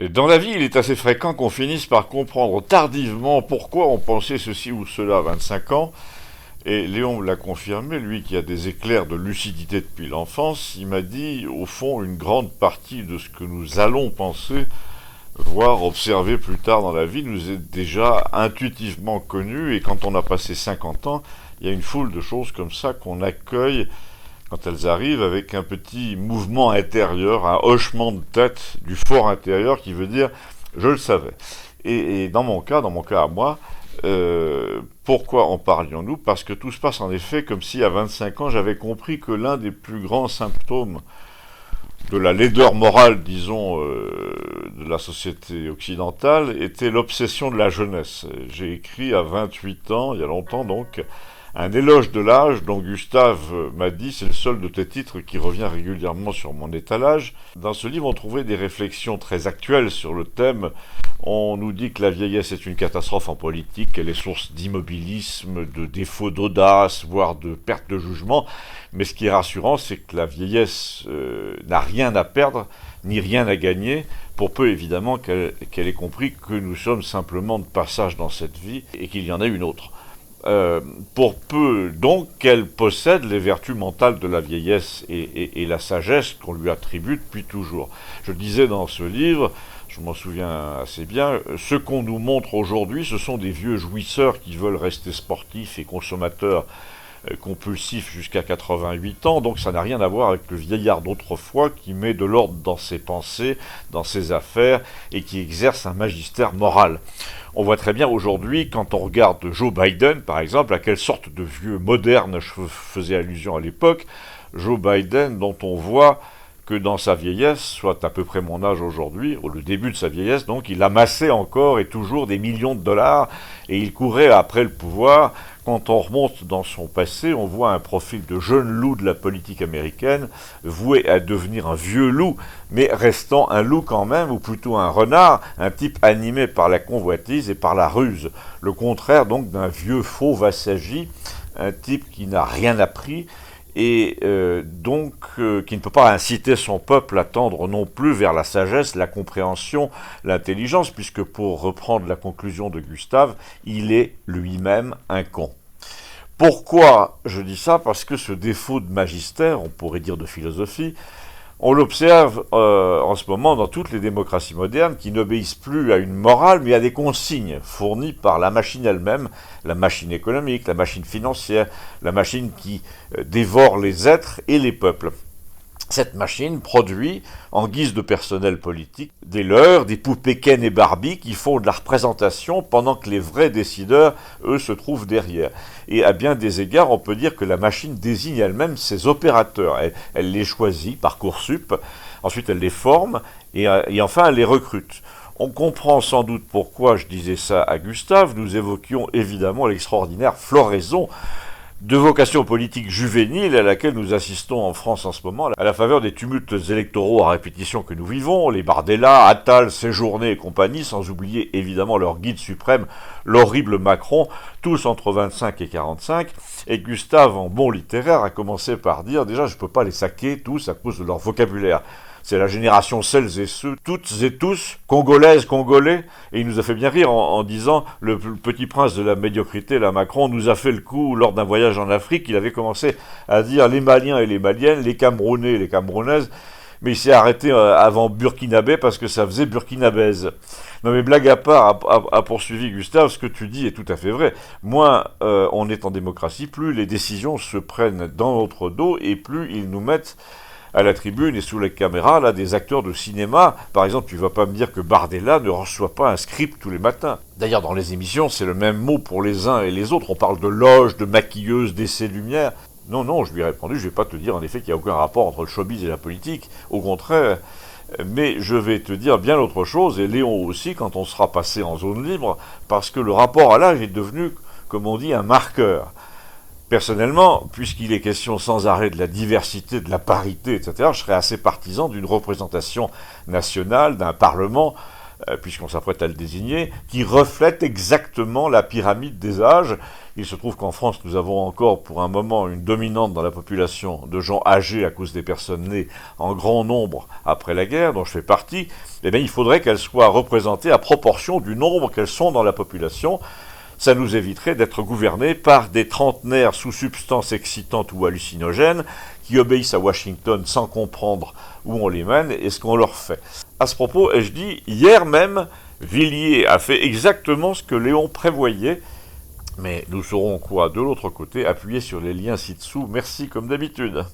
Dans la vie, il est assez fréquent qu'on finisse par comprendre tardivement pourquoi on pensait ceci ou cela à 25 ans. Et Léon me l'a confirmé, lui qui a des éclairs de lucidité depuis l'enfance, il m'a dit, au fond, une grande partie de ce que nous allons penser, voire observer plus tard dans la vie, nous est déjà intuitivement connu, et quand on a passé 50 ans, il y a une foule de choses comme ça qu'on accueille quand elles arrivent avec un petit mouvement intérieur, un hochement de tête du fort intérieur qui veut dire je le savais. Et dans mon cas à moi, pourquoi en parlions-nous? Parce que tout se passe en effet comme si à 25 ans j'avais compris que l'un des plus grands symptômes de la laideur morale, disons, de la société occidentale était l'obsession de la jeunesse. J'ai écrit à 28 ans, il y a longtemps donc, un éloge de l'âge dont Gustave m'a dit c'est le seul de tes titres qui revient régulièrement sur mon étalage. Dans ce livre, on trouvait des réflexions très actuelles sur le thème. On nous dit que la vieillesse est une catastrophe en politique, qu'elle est source d'immobilisme, de défaut d'audace, voire de perte de jugement. Mais ce qui est rassurant, c'est que la vieillesse n'a rien à perdre, ni rien à gagner, pour peu évidemment qu'elle ait compris que nous sommes simplement de passage dans cette vie et qu'il y en a une autre. Pour peu donc qu'elle possède les vertus mentales de la vieillesse et la sagesse qu'on lui attribue depuis toujours. Je disais dans ce livre, je m'en souviens assez bien, ce qu'on nous montre aujourd'hui, ce sont des vieux jouisseurs qui veulent rester sportifs et consommateurs compulsif jusqu'à 88 ans, donc ça n'a rien à voir avec le vieillard d'autrefois qui met de l'ordre dans ses pensées, dans ses affaires, et qui exerce un magistère moral. On voit très bien aujourd'hui, quand on regarde Joe Biden, par exemple, à quelle sorte de vieux moderne je faisais allusion à l'époque, Joe Biden dont on voit que dans sa vieillesse, soit à peu près mon âge aujourd'hui, au début de sa vieillesse, donc il amassait encore et toujours des millions de dollars, et il courait après le pouvoir. Quand on remonte dans son passé, on voit un profil de jeune loup de la politique américaine, voué à devenir un vieux loup, mais restant un loup quand même, ou plutôt un renard, un type animé par la convoitise et par la ruse. Le contraire donc d'un vieux fauve assagi, un type qui n'a rien appris, et qui ne peut pas inciter son peuple à tendre non plus vers la sagesse, la compréhension, l'intelligence, puisque pour reprendre la conclusion de Gustave, il est lui-même un con. Pourquoi je dis ça? Parce que ce défaut de magistère, on pourrait dire de philosophie, on l'observe en ce moment dans toutes les démocraties modernes qui n'obéissent plus à une morale mais à des consignes fournies par la machine elle-même, la machine économique, la machine financière, la machine qui dévore les êtres et les peuples. Cette machine produit, en guise de personnel politique, des leurs, des poupées Ken et Barbie qui font de la représentation pendant que les vrais décideurs, eux, se trouvent derrière. Et à bien des égards, on peut dire que la machine désigne elle-même ses opérateurs. Elle les choisit, Parcoursup, ensuite elle les forme et enfin elle les recrute. On comprend sans doute pourquoi je disais ça à Gustave. Nous évoquions évidemment l'extraordinaire floraison de vocation politique juvénile à laquelle nous assistons en France en ce moment, à la faveur des tumultes électoraux à répétition que nous vivons, les Bardella, Attal, Séjourné et compagnie, sans oublier évidemment leur guide suprême, l'horrible Macron, tous entre 25 et 45, et Gustave, en bon littéraire, a commencé par dire, déjà je peux pas les saquer tous à cause de leur vocabulaire. C'est la génération celles et ceux, toutes et tous, congolaises, congolais, et il nous a fait bien rire en disant le petit prince de la médiocrité, la Macron, nous a fait le coup lors d'un voyage en Afrique. Il avait commencé à dire les Maliens et les Maliennes, les Camerounais et les Camerounaises, mais il s'est arrêté avant Burkinabé parce que ça faisait burkinabaise. Non mais blague à part, a poursuivi Gustave, ce que tu dis est tout à fait vrai. Moins on est en démocratie, plus les décisions se prennent dans notre dos et plus ils nous mettent à la tribune et sous les caméras, là, des acteurs de cinéma. Par exemple, tu vas pas me dire que Bardella ne reçoit pas un script tous les matins. D'ailleurs, dans les émissions, c'est le même mot pour les uns et les autres. On parle de loge, de maquilleuse, d'essai-lumière. Non, je lui ai répondu, je vais pas te dire en effet qu'il n'y a aucun rapport entre le showbiz et la politique. Au contraire, mais je vais te dire bien autre chose, et Léon aussi, quand on sera passé en zone libre, parce que le rapport à l'âge est devenu, comme on dit, un marqueur. Personnellement, puisqu'il est question sans arrêt de la diversité, de la parité, etc., je serais assez partisan d'une représentation nationale, d'un parlement puisqu'on s'apprête à le désigner, qui reflète exactement la pyramide des âges. Il se trouve qu'en France, nous avons encore pour un moment une dominante dans la population de gens âgés à cause des personnes nées en grand nombre après la guerre, dont je fais partie. Eh bien, il faudrait qu'elles soient représentées à proportion du nombre qu'elles sont dans la population. Ça nous éviterait d'être gouvernés par des trentenaires sous substances excitantes ou hallucinogènes qui obéissent à Washington sans comprendre où on les mène et ce qu'on leur fait. À ce propos, ai-je dit, hier même, Villiers a fait exactement ce que Léon prévoyait, mais nous saurons quoi de l'autre côté, appuyez sur les liens ci-dessous, merci comme d'habitude.